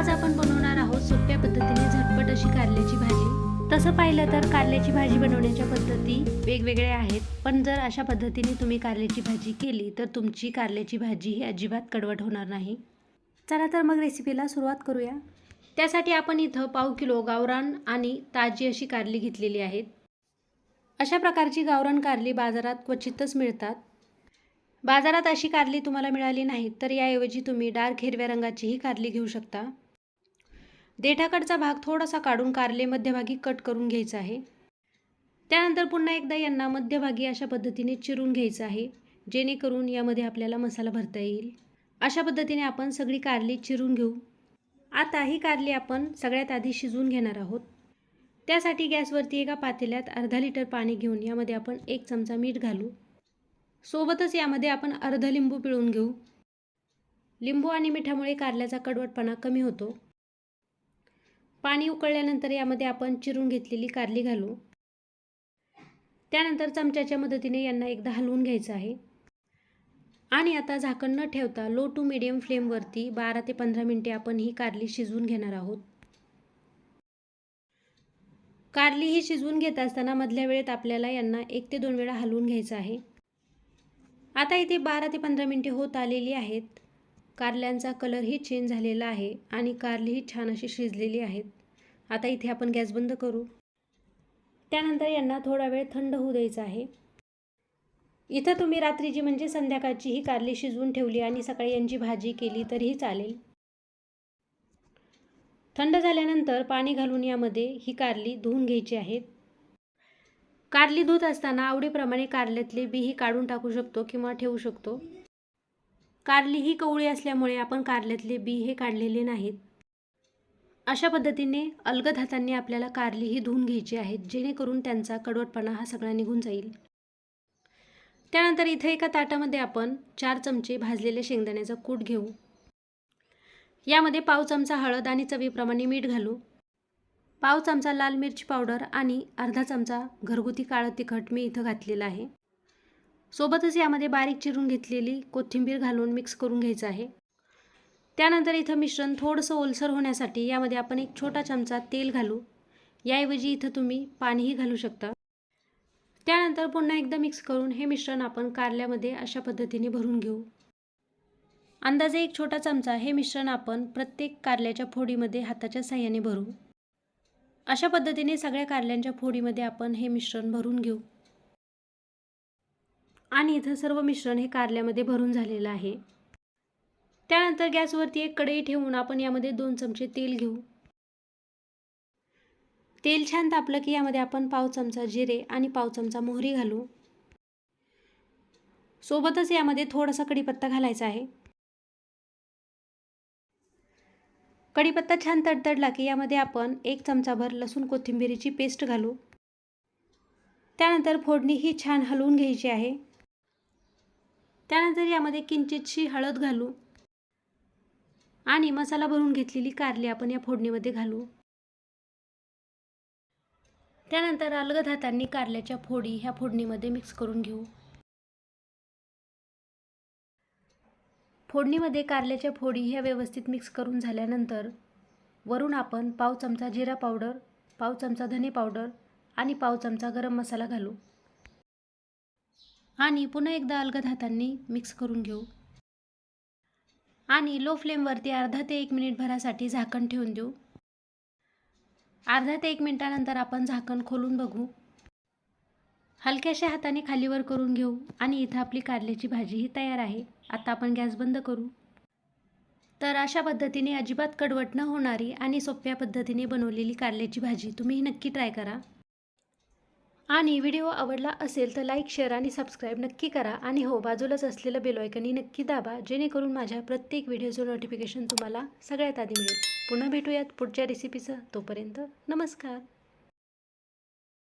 आज आपण बनवणार आहोत सोप्या पद्धतीने झटपट अशी कारल्याची भाजी। तसं पाहिलं तर कारल्याची भाजी बनवण्याच्या पद्धती वेगवेगळ्या आहेत, पण जर अशा पद्धतीने तुम्ही कारल्याची भाजी केली तर तुमची कारल्याची भाजी ही अजिबात कडवट होणार नाही। चला तर मग रेसिपीला सुरुवात करूया। त्यासाठी आपण इथं पाव किलो गावरान आणि ताजी अशी कारली घेतलेली आहेत। अशा प्रकारची गावरान कारली बाजारात क्वचितच मिळतात। बाजारात अशी कारली तुम्हाला मिळाली नाही तर याऐवजी तुम्ही डार्क हिरव्या रंगाची ही कारली घेऊ शकता। देठाकडचा भाग थोडासा काढून कारले मध्यभागी कट करून घ्यायचा आहे। त्यानंतर पुन्हा एकदा यांना मध्यभागी अशा पद्धतीने चिरून घ्यायचं आहे, जेणेकरून यामध्ये आपल्याला मसाला भरता येईल। अशा पद्धतीने आपण सगळी कारली चिरून घेऊ। आता ही कारली आपण सगळ्यात आधी शिजवून घेणार आहोत। त्यासाठी गॅसवरती एका पातेल्यात अर्धा लिटर पाणी घेऊन यामध्ये आपण 1 चमचा मीठ घालू। सोबतच यामध्ये आपण अर्धा लिंबू पिळून घेऊ। लिंबू आणि मिठामुळे कारल्याचा कडवटपणा कमी होतो। पाणी उकळल्यानंतर यामध्ये आपण चिरून घेतलेली कारली घालू। त्यानंतर चमच्याच्या मदतीने यांना एकदा हलवून घ्यायचं आहे आणि आता झाकण न ठेवता लो टू मीडियम फ्लेमवरती 12 ते 15 मिनिटे आपण ही कारली शिजवून घेणार आहोत। कारली ही शिजवून घेत असताना मधल्या वेळेत आपल्याला यांना 1 ते 2 वेळा हलवून घ्यायचं आहे। आता इथे 12 ते 15 मिनिटे होत आलेली आहेत। कारल्यांचा कलर ही चेंज झालेला आहे आणि कारली ही छान अशी शिजलेली आहेत। आता इथे आपण गॅस बंद करू। त्यानंतर यांना थोडा वेळ थंड होऊ द्यायचा आहे। इथं तुम्ही रात्रीची म्हणजे संध्याकाळची ही कारली शिजवून ठेवली आणि सकाळी यांची भाजी केली तरीही चालेल। थंड झाल्यानंतर पाणी घालून यामध्ये ही कारली धुवून घ्यायची आहेत। कारली धुत असताना आवडीप्रमाणे कारल्यातले बी ही काढून टाकू शकतो किंवा ठेवू शकतो। कारली ही कवळी असल्यामुळे आपण कारल्यातले बी हे काढलेले नाहीत। अशा पद्धतीने अलगद हातांनी आपल्याला कारली ही धुवून घ्यायची आहेत, जेणेकरून त्यांचा कडवटपणा हा सगळा निघून जाईल। त्यानंतर इथे एका ताटामध्ये आपण 4 चमचे भाजलेले शेंगदाण्याचा कूट घेऊ। यामध्ये पाव चमचा हळद आणि चवीप्रमाणे मीठ घालू। पाव चमचा लाल मिरची पावडर आणि अर्धा चमचा घरगुती काळं तिखट मी इथं घातलेलं आहे। सोबतच यामध्ये बारीक चिरून घेतलेली कोथिंबीर घालून मिक्स करून घ्यायचं आहे। त्यानंतर इथं मिश्रण थोडंसं ओलसर होण्यासाठी यामध्ये आपण 1 छोटा चमचा तेल घालू। याऐवजी इथं तुम्ही पाणीही घालू शकता। त्यानंतर पुन्हा एकदा मिक्स करून हे मिश्रण आपण कारल्यामध्ये अशा पद्धतीने भरून घेऊ। अंदाजे 1 छोटा चमचा हे मिश्रण आपण प्रत्येक कारल्याच्या फोडीमध्ये हाताच्या साहाय्याने भरू। अशा पद्धतीने सगळ्या कारल्यांच्या फोडीमध्ये आपण हे मिश्रण भरून घेऊ आणि इथं सर्व मिश्रण हे कारल्यामध्ये भरून झालेलं आहे। त्यानंतर गॅसवरती एक कढई ठेवून आपण यामध्ये 2 चमचे तेल घेऊ। तेल छान तापलं की यामध्ये आपण पाव चमचा जिरे आणि पाव चमचा मोहरी घालू। सोबतच यामध्ये थोडासा कढीपत्ता घालायचा आहे। कढीपत्ता छान तडतडला की यामध्ये आपण 1 चमचाभर लसूण कोथिंबीरीची पेस्ट घालू। त्यानंतर फोडणी ही छान हलवून घ्यायची आहे। त्यानंतर यामध्ये किंचितशी हळद घालू आणि मसाला भरून घेतलेली कारली आपण या फोडणीमध्ये घालू। त्यानंतर अलगद हातांनी कारल्याच्या फोडी ह्या फोडणीमध्ये मिक्स करून घेऊ। फोडणीमध्ये कारल्याच्या फोडी ह्या व्यवस्थित मिक्स करून झाल्यानंतर वरून आपण पाव चमचा जिरा पावडर, पाव चमचा धने पावडर आणि पाव चमचा गरम मसाला घालू आणि पुन्हा एकदा अलगद हातांनी मिक्स करून घेऊ आणि लो फ्लेमवरती अर्धा ते 1 मिनिट भरासाठी झाकण ठेवून देऊ। अर्धा ते 1 मिनिटानंतर आपण झाकण खोलून बघू। हलक्याशा हाताने खालीवर करून घेऊ आणि इथं आपली कारल्याची भाजी ही तयार आहे। आता आपण गॅस बंद करू। तर अशा पद्धतीने अजिबात कडवट न होणारी आणि सोप्या पद्धतीने बनवलेली कारल्याची भाजी तुम्ही नक्की ट्राय करा आणि व्हिडिओ आवडला असेल तर लाईक, शेअर आणि सबस्क्राईब नक्की करा आणि हो, बाजूलाच असलेलं बेल आयकॉन नक्की दाबा, जेणेकरून माझ्या प्रत्येक व्हिडिओचं नोटिफिकेशन तुम्हाला सगळ्यात आधी मिळेल। पुन्हा भेटूयात पुढच्या रेसिपीसह। तोपर्यंत नमस्कार।